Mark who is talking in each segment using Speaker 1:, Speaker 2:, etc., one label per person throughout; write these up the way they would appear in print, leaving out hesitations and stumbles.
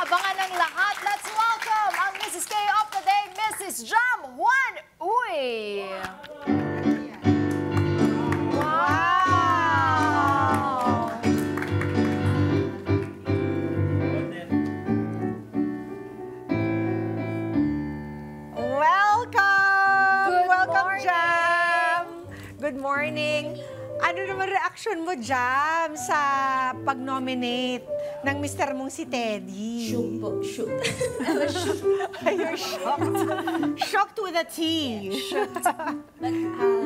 Speaker 1: pinag-aabangan ng lahat. Let's welcome ang Mrs. K of the Day, Mrs. Jam Juan Uy! Wow!
Speaker 2: Welcome!
Speaker 1: Good
Speaker 2: Welcome,
Speaker 1: morning.
Speaker 2: Jam! Good morning. Ano naman reaction mo, Jam, sa pag-nominate ng mister mong si Teddy?
Speaker 3: Shook po, shook.
Speaker 2: You're shocked. Shocked with a T.
Speaker 3: But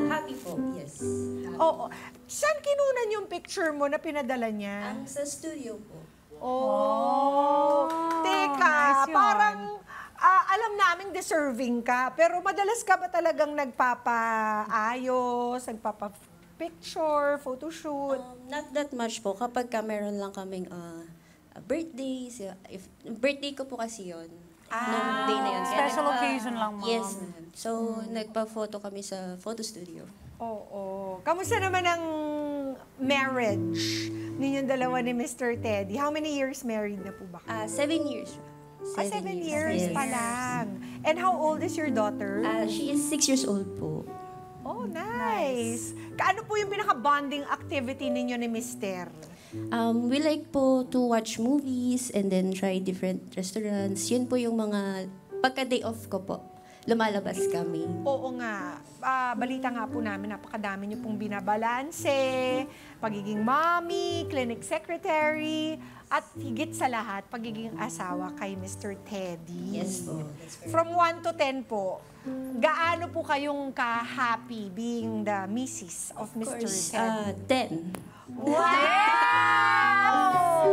Speaker 3: happy po, yes. Happy.
Speaker 2: Oo. Saan kinunan yung picture mo na pinadala niya?
Speaker 3: Sa studio po.
Speaker 2: Oh, teka,
Speaker 4: nice yun.
Speaker 2: parang alam naming deserving ka, pero madalas ka ba talagang nagpapaayos, nagpapa-picture, photoshoot?
Speaker 3: Not that much po. Kapag ka meron lang kaming birthdays, if birthday ko po kasi yun. Nung day na yun. Kaya
Speaker 4: Special occasion lang, ma'am.
Speaker 3: Yes, ma'am. So, nagpa-photo kami sa photo studio.
Speaker 2: Oo. Kamusta naman ang marriage ninyong dalawa ni Mr. Teddy? How many years married na po ba kayo?
Speaker 3: 7 years.
Speaker 2: 7 years
Speaker 3: yes.
Speaker 2: pa lang. And how old is your daughter?
Speaker 3: She is 6 years old po.
Speaker 2: Oh, nice. Kaano po yung pinaka-bonding activity ninyo ni Mr.?
Speaker 3: We like po to watch movies and then try different restaurants. Yun po yung mga pagka-day off ko po. Lumalabas kami.
Speaker 2: Oo nga. Balita nga po namin, napakadami niyo pong binabalanse, pagiging mommy, clinic secretary, at higit sa lahat, pagiging asawa kay Mr. Teddy.
Speaker 3: Yes po. That's very
Speaker 2: From 1 to 10 po, gaano po kayong ka-happy being the Mrs. of Mr.
Speaker 3: course,
Speaker 2: Teddy?
Speaker 3: 10.
Speaker 2: Wow!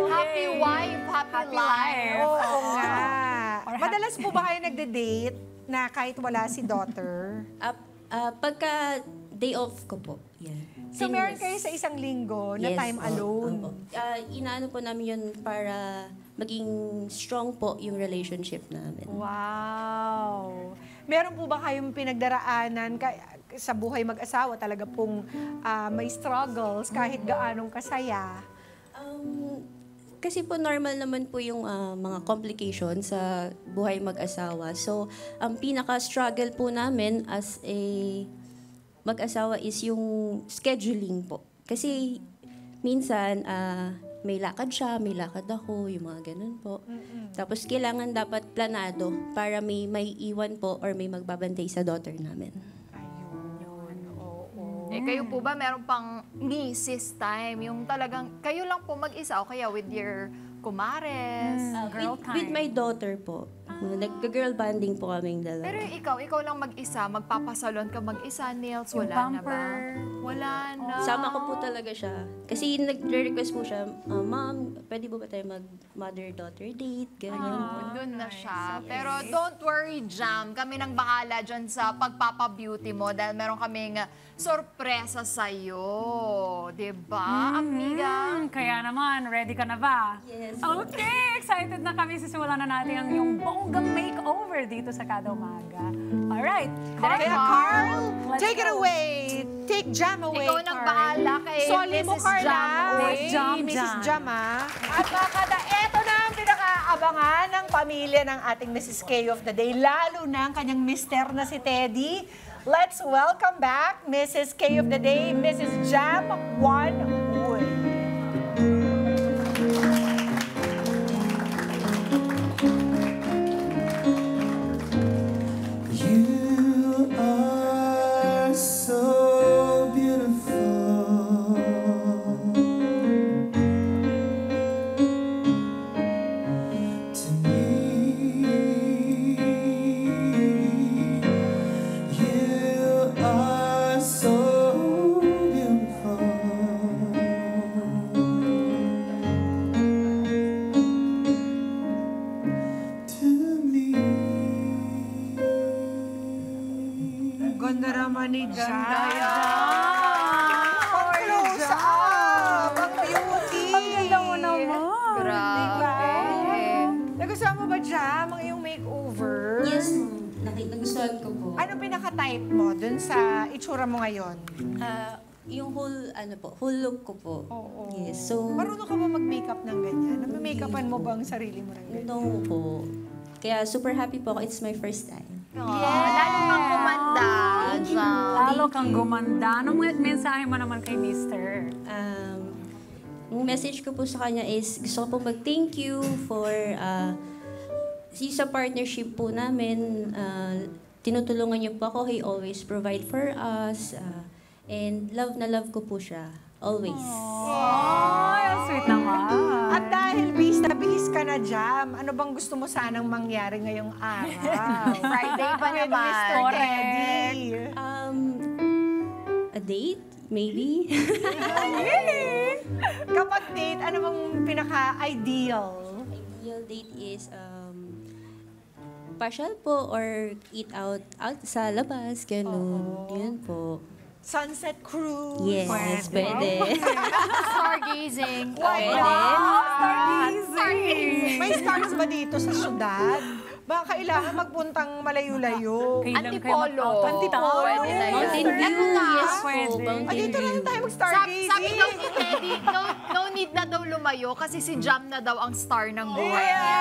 Speaker 1: Happy wife, happy life.
Speaker 2: Oo nga. Madalas po ba kayo nagde-date na kahit wala si daughter?
Speaker 3: Pagka day off ko po. Yeah.
Speaker 2: So meron kayo sa isang linggo na time alone?
Speaker 3: Opo. Inaano po namin yun para maging strong po yung relationship namin.
Speaker 2: Wow! Meron po ba kayong pinagdaraanan sa buhay mag-asawa? Talaga pong may struggles kahit gaanong kasaya?
Speaker 3: Kasi po normal naman po yung mga complications sa buhay mag-asawa. So, ang pinaka-struggle po namin as a mag-asawa is yung scheduling po. Kasi minsan may lakad siya, may lakad ako, yung mga ganun po. Tapos kailangan dapat planado para may iwan po or may magbabantay sa daughter namin.
Speaker 2: Ayun, oo.
Speaker 1: Eh, kayo po ba meron pang Mrs. time? Yung talagang kayo lang po mag-isa o kaya with your kumares?
Speaker 4: Girl
Speaker 3: With my daughter po. Nag-girl banding po kaming dalawa.
Speaker 1: Pero ikaw lang mag-isa, magpapasalon ka mag-isa, nails,
Speaker 4: Yung
Speaker 1: wala na ba?
Speaker 4: pamper.
Speaker 1: Wala na.
Speaker 3: Sama ko po talaga siya. Kasi nag-request po siya, Mom, pwede ba tayo mag-mother-daughter date? Ganyan.
Speaker 1: Doon na siya. Pero don't worry, Jam. Kami nang bahala dyan sa pagpapa-beauty mo dahil meron kaming sorpresa sa'yo. Diba, amiga?
Speaker 4: Kaya naman, ready ka na ba?
Speaker 3: Yes.
Speaker 4: Okay, excited na kami. Sisimulan na natin ang yung bonggang makeover dito sa Kada Umaga. Alright.
Speaker 2: Kaya Carl,
Speaker 4: Let's
Speaker 2: take it
Speaker 4: go.
Speaker 2: away. Take Jam away,
Speaker 1: Ikaw nang
Speaker 2: Carl.
Speaker 1: bahala kay
Speaker 2: Soli mo,
Speaker 1: Mrs.
Speaker 2: Carla.
Speaker 1: Jam away.
Speaker 4: Jam,
Speaker 2: Mrs.
Speaker 4: Jam.
Speaker 2: Jam, At mga kada, eto na ang pinakaabangan ng pamilya ng ating Mrs. K of the Day, lalo na ang kanyang mister na si Teddy. Let's welcome back Mrs. K of the Day, Mrs. Jam Juan Uy.
Speaker 5: You are so beautiful to me. You are so beautiful. To me.
Speaker 2: Ganda naman ni Jam.
Speaker 4: Close
Speaker 2: Close up! Ang beauty!
Speaker 4: Ang ganda mo naman.
Speaker 1: Grabe.
Speaker 2: Nagustuhan mo ba, Jam, ang iyong makeover?
Speaker 3: Yes, nagustuhan ko po.
Speaker 2: Ano pinaka-type mo dun sa itsura mo ngayon?
Speaker 3: Yung whole look ko po.
Speaker 2: Oo.
Speaker 3: Yes, so,
Speaker 2: Marunong ka ba mag-makeup ng ganyan? Nag-makeupan mo ba ang sarili mo ng ganyan?
Speaker 3: no po. Kaya super happy po ako. It's my first time.
Speaker 1: Lalo kang kumanda. Jam.
Speaker 4: Lalo kang gumanda. Anong mensahe mo naman kay Mr.?
Speaker 3: Yung message ko po sa kanya is, gusto ko po mag-thank you for sa partnership po namin. Tinutulungan niyo po ako. He always provide for us. And love na love ko po siya. Always.
Speaker 4: Ay, ang sweet naman.
Speaker 2: At dahil bis na bihis ka na, Jam, ano bang gusto mo sanang mangyari ngayong araw?
Speaker 1: Friday pa
Speaker 2: With
Speaker 1: naman.
Speaker 2: Mr. Teddy.
Speaker 3: A date? Maybe?
Speaker 2: Kapag date, ano bang pinaka-ideal?
Speaker 3: Ideal date is pasyal po or eat out sa labas, ganun. Yun po.
Speaker 2: Sunset cruise.
Speaker 3: Yes, pwede.
Speaker 1: Stargazing.
Speaker 3: Pwede.
Speaker 1: Stargazing.
Speaker 2: May stars ba dito sa syudad? Baka kailangan magpuntang malayo-layo.
Speaker 4: Kailan kayo
Speaker 1: Antipolo.
Speaker 4: mag-out of
Speaker 2: Antipolo.
Speaker 4: town?
Speaker 1: Pwede na yun.
Speaker 3: Mountain View,
Speaker 1: Eto na.
Speaker 3: yes po.
Speaker 4: Pwede.
Speaker 3: Mountain
Speaker 2: Dito na
Speaker 3: View.
Speaker 2: tayo
Speaker 1: Sabi
Speaker 2: mag-stargazing.
Speaker 1: daw ni Teddy, no need na daw lumayo kasi si Jam na daw ang star ng buhay niya.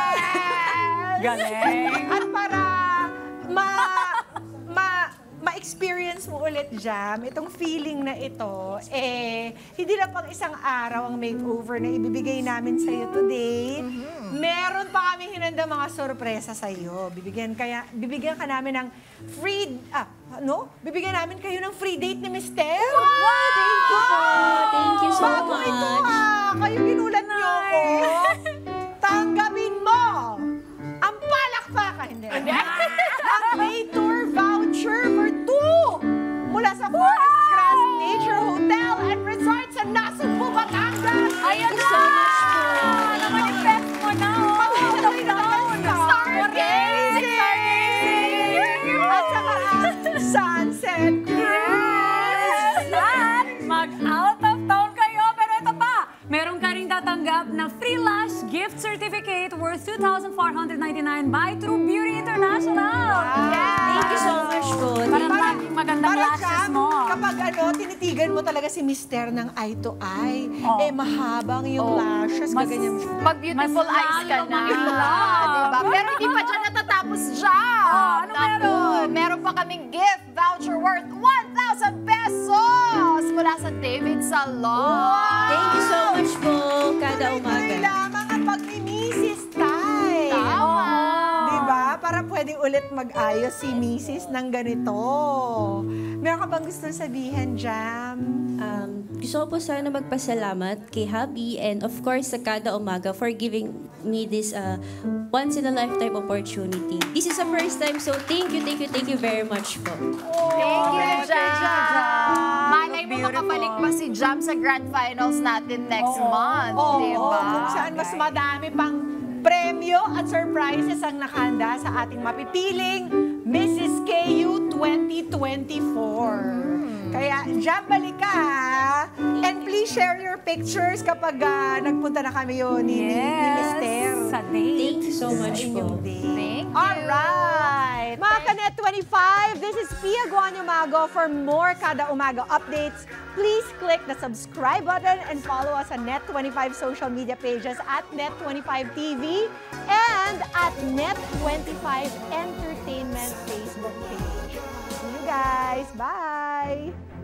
Speaker 4: Galing.
Speaker 2: At para ma-experience mo ulit, Jam, itong feeling na ito, hindi lang pang isang araw ang makeover na ibibigay namin sa'yo today. Meron pa kami hinanda mga sorpresa sa'yo. Bibigyan ka namin ng bibigyan namin kayo ng free date ni Mister.
Speaker 3: Thank you po. Thank you so
Speaker 2: Bago
Speaker 3: much.
Speaker 2: ito kayo ginulat niyo ako. Tanggapin mo ang palakpakan. Hindi. Ang May Tour voucher for 2 mula sa Forest Crest Nature Hotel and Resort sa Nasugbu, Batangas.
Speaker 4: Ayan
Speaker 3: Thank you so much po.
Speaker 4: Namanifest mo na.
Speaker 2: Stargazing! At saka ang Sunset Cruise.
Speaker 4: At mag-out of town kayo. Pero ito pa, meron ka rin tatanggap na free lash gift certificate worth 2,499 by True Beauty International.
Speaker 3: Thank you so much po.
Speaker 4: Para maging magandang lashes
Speaker 2: Jam,
Speaker 4: mo.
Speaker 2: kapag tinitigan mo talaga si Mister ng eye to eye,
Speaker 4: Oh.
Speaker 2: mahabang yung lashes, gaganyan siya.
Speaker 1: Mag-beautiful
Speaker 4: Mas
Speaker 1: eyes ka
Speaker 4: lalo
Speaker 1: na.
Speaker 4: maging love.
Speaker 1: Diba? Pero hindi pa dyan natatapos dyan.
Speaker 4: Ano meron?
Speaker 1: Meron pa kaming gift voucher worth 1,000 pesos mula sa David Salon.
Speaker 3: Thank you so much po. Kada umaga.
Speaker 2: Kailangan ang pag-misis time.
Speaker 1: Tama.
Speaker 2: Diba? Para pwede ulit mag-ayos si misis ng ganito. Meron ka bang gusto sabihin, Jam?
Speaker 3: Gusto ko po sana magpasalamat kay Habi and of course sa Kada Umaga for giving me this once-in-a-lifetime opportunity. This is the first time, so thank you very much po.
Speaker 1: Thank you, Jam. Malay mo
Speaker 4: Beautiful.
Speaker 1: makabalik pa si Jam sa grand finals natin next month.
Speaker 2: Oo,
Speaker 1: Diba?
Speaker 2: kung saan mas madami pang premyo at surprises ang nakahanda sa ating mapipiling Mrs. KU 2024. Kaya, Jam, balik ka, ha? And please share your pictures kapag nagpunta na kami yun ni Mister.
Speaker 4: Sa date.
Speaker 3: Thank you so much po.
Speaker 1: Thank you.
Speaker 2: Alright! Mga Kanet 25, this is Pia Guanyamago. For more Kada Umaga updates, please click the subscribe button and follow us on Net25 social media pages at Net25 TV and at Net25 Entertainment Facebook page. See you guys. Bye!